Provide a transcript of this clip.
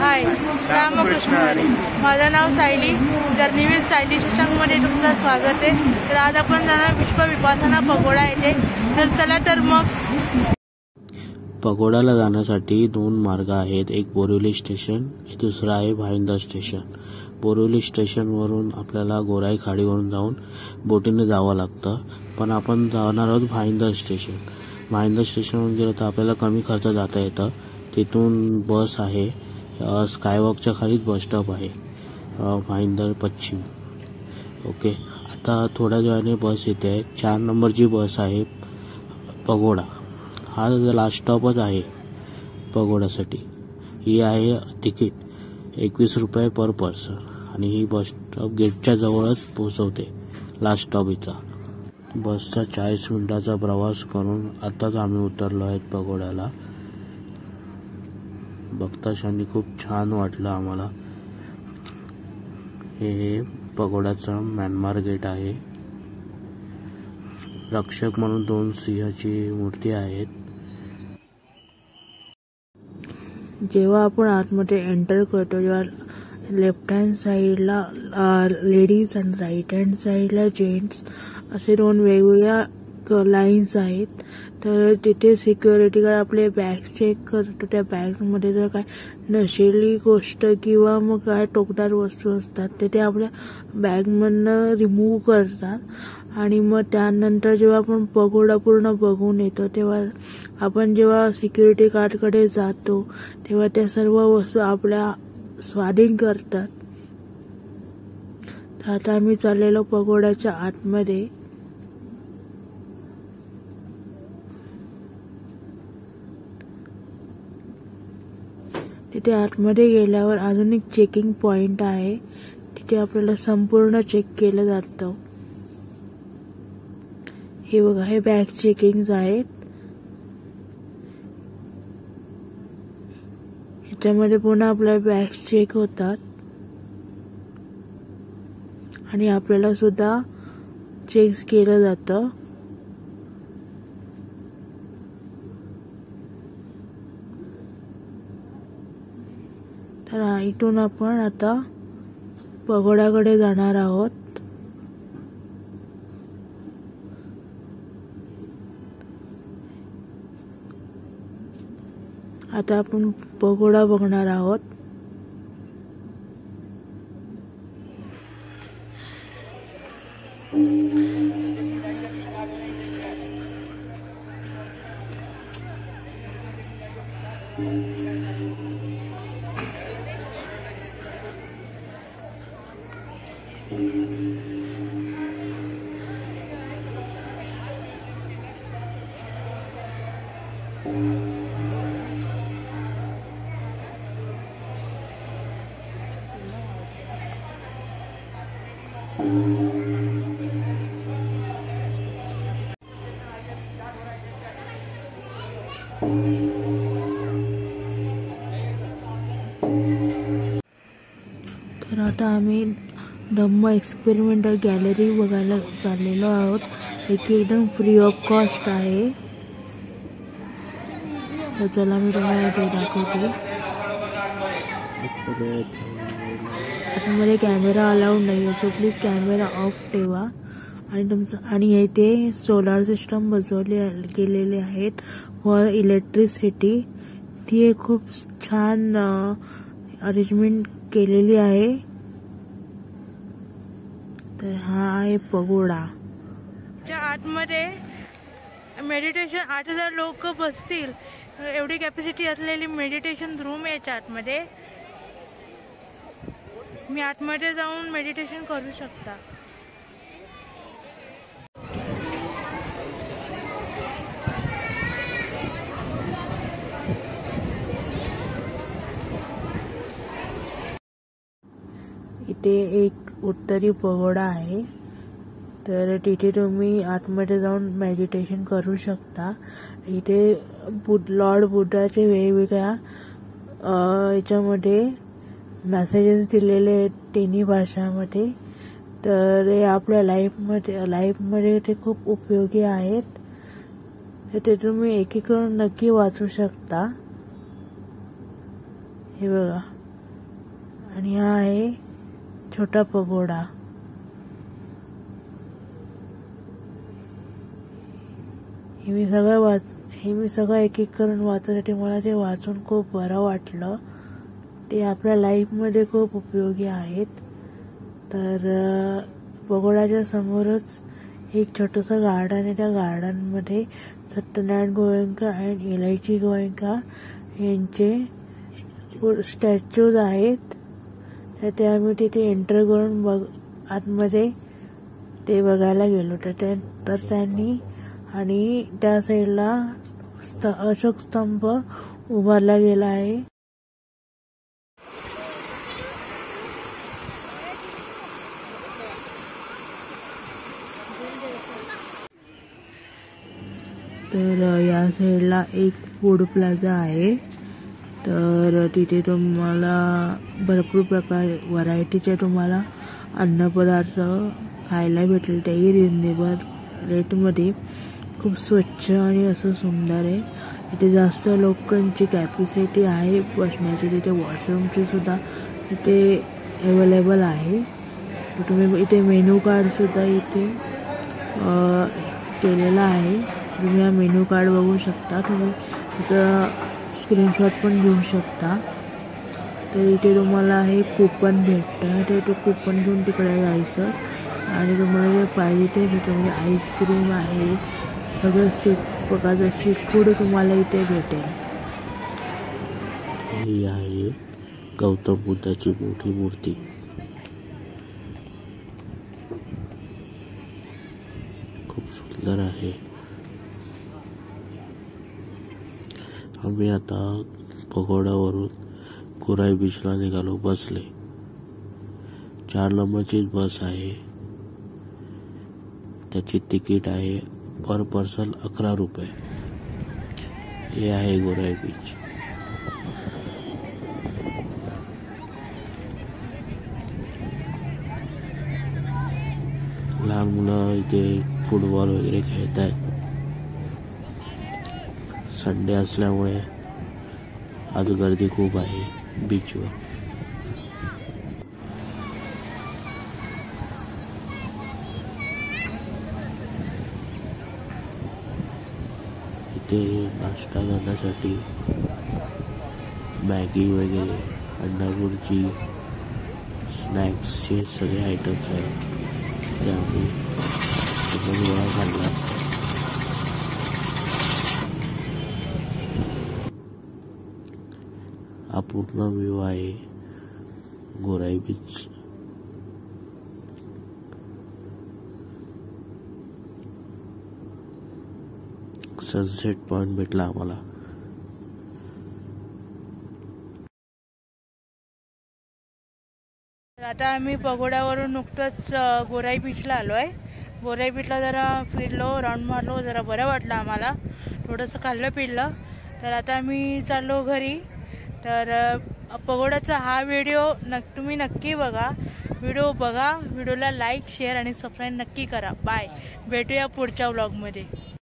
हाय, रामकृष्ण हरी. माझं नाव सायली. जर्नीविथ सायली शशांकमध्ये तुमचं स्वागत आहे. तर आज आपण जाणार विश्व विपासना पगोडा येथे. तर चला तर मग. पगोडाला जाण्यासाठी दोन मार्ग आहेत. एक बोरिवली स्टेशन, दुसरा आहे भाईंदर स्टेशन. बोरिवली स्टेशनवरून आपल्याला गोराई खाडीवरून जाऊन बोटीने जावं लागतं, पण आपण जाणार आहोत भाईंदर स्टेशन. भाईंदर स्टेशनवरून गेलं तर आपल्याला कमी खर्च जाता येतं. तिथून बस आहे, स्कायवॉकच्या खालीच बस स्टॉप आहे, भाईंदर पश्चिम. ओके, आता थोड्या वेळाने बस येते. 4 नंबरची बस आहे पगोडा. हा लास्ट स्टॉपच आहे पगोडासाठी. ही आहे तिकीट 21 रुपये पर पर्सन आणि ही बस स्टॉप गेटच्या जवळच पोहोचवते. लास्ट स्टॉप इथं. बसचा 40 मिनिटाचा प्रवास करून आताच आम्ही उतरलो आहेत पगोड्याला. बघताक्षणी खूप छान वाटलं आम्हाला. हे पगोड्याचा म्यानमार गेट आहे. रक्षक म्हणून 2 सिंहाची मूर्ती आहेत. जेव्हा आपण आतमध्ये एंटर करतो तेव्हा लेफ्ट हँड साईडला लेडीज आणि राईट हँड साईडला जेंट्स असे 2 वेगवेगळ्या लाईन्स आहेत. तर तिथे सिक्युरिटी गार्ड आपले बॅग्स चेक करतो. त्या बॅग्समध्ये जर काय नशेली गोष्ट किंवा मग काय टोकदार वस्तू असतात ते ते आपल्या बॅगमधनं रिमूव्ह करतात. आणि मग त्यानंतर जेव्हा आपण पगोडा पूर्ण बघून येतो तेव्हा आपण जेव्हा सिक्युरिटी गार्डकडे जातो तेव्हा त्या सर्व वस्तू आपल्या स्वाधीन करतात. तर आता आम्ही चाललेलो पगोड्याच्या आतमध्ये. तिथे आतमध्ये गेल्यावर अजून एक चेकिंग पॉइंट आहे. तिथे आपल्याला संपूर्ण चेक केलं जातं. हे बघा, हे बॅग चेकिंग आहेत. ह्याच्यामध्ये पुन्हा आपल्या बॅग चेक होतात आणि आपल्याला सुद्धा चेक केलं जातं. तर इथून आपण आता पगोड्याकडे जाणार आहोत. आता आपण पगोडा बघणार आहोत. तर आता आम्ही धम्म एक्सपेरिमेंटल गॅलरी बघायला चाललेलो आहोत. एक एकदम फ्री ऑफ कॉस्ट आहे. तर चला मी तुम्हाला ते दाखवते. आतमध्ये कॅमेरा अलाउड नाही आहे, सो प्लीज कॅमेरा ऑफ ठेवा. आणि इथे सोलार सिस्टम बसवले गेलेले आहेत फॉर इलेक्ट्रिसिटी. ती खूप छान अरेंजमेंट केलेली आहे. तर हा आहे पगोडा. आतमध्ये मेडिटेशन 8000 लोक बसतील एवढी कॅपॅसिटी असलेली मेडिटेशन रूम याच्या आतमध्ये. मी आतमध्ये जाऊन मेडिटेशन करू शकता. इथे एक उत्तरी पगोडा आहे. तर तिथे तुम्ही आतमध्ये जाऊन मेडिटेशन करू शकता. इथे लॉर्ड बुद्धाचे वेगवेगळ्या याच्यामध्ये मेसेजेस दिलेले आहेत 3 भाषांमध्ये. तर हे आपल्या लाईफमध्ये ते खूप उपयोगी आहेत. तर ते तुम्ही एक एक करून नक्की वाचू शकता. हे बघा, आणि हा आहे छोटा पगोडा. हे मी सगळं एक एक करून वाचण्यासाठी मला ते वाचून खूप बरं वाटलं. ते आपल्या लाईफमध्ये खूप उपयोगी आहेत. तर पगोडाच्या समोरच एक छोटंसं गार्डन आहे. त्या गार्डनमध्ये सत्यनारायण गोयंका अँड इलायची गोयंका यांचे स्टॅच्यूज आहेत. तर ते आम्ही तिथे एंटर करून आतमध्ये ते बघायला गेलो. तर त्यांनी आणि त्या साईडला अशोक स्तंभ उभारला गेला आहे. तर या साईडला एक फूड प्लाझा आहे. तर तिथे तुम्हाला भरपूर प्रकार व्हरायटीचे तुम्हाला अन्नपदार्थ खायला भेटेल. तेही रिजनेबल रेटमध्ये. खूप स्वच्छ आणि असं सुंदर आहे. इथे जास्त लोकांची कॅपॅसिटी आहे बसण्याची. तिथे वॉशरूमची सुद्धा इथे अवेलेबल आहे. तुम्ही इथे मेनू कार्ड सुद्धा इथे केलेला आहे. तुम्ही हा मेनू कार्ड बघू शकता. तुम्ही त्याचा स्क्रीनशॉट पण घेऊ शकता. तर इथे तुम्हाला हे कूपन भेटतं. ते कूपन घेऊन तिकडे जायचं आणि तुम्हाला जे पाहिजे ते भेटेल. म्हणजे आईस्क्रीम आहे, सगळं प्रकारचं स्ट्रीट फूड तुम्हाला इथे भेटेल. ही आहे गौतम बुद्धाची मोठी मूर्ती. खूप सुंदर आहे. आम्ही आता पगोडावरून गोराई बीचला निघालो. बसले 4 नंबरची बस आहे. त्याची तिकीट आहे पर पर्सन 11 रुपये. हे आहे गोराई बीच. लहान मुलं इथे फुटबॉल वगैरे खेळत आहेत. संडे असल्यामुळे आज गर्दी खूप आहे बीचवर. इथे नाश्ता करण्यासाठी मॅगी वगैरे, अंडा भुर्जी, स्नॅक्सचे सगळे आयटम्स आहेत. ते आम्ही गोळा खाल्ला. हा पूर्ण व्ह्यू आहे गोराई बीच. सनसेट पॉइंट भेटला आम्हाला. आता आम्ही पगोड्यावरून नुकतंच गोराई बीचला आलोय. गोराई बीचला जरा फिरलो, राऊंड मारलो, जरा बरं वाटलं आम्हाला. थोडंसं खाल्लं पिल्लं. तर आता आम्ही चाललो घरी. तर पगोड्याचा हा व्हिडिओ तुम्ही नक्की बघा. व्हिडिओला लाईक, शेअर आणि सबस्क्राईब नक्की करा. बाय. भेटूया पुढच्या व्लॉगमध्ये.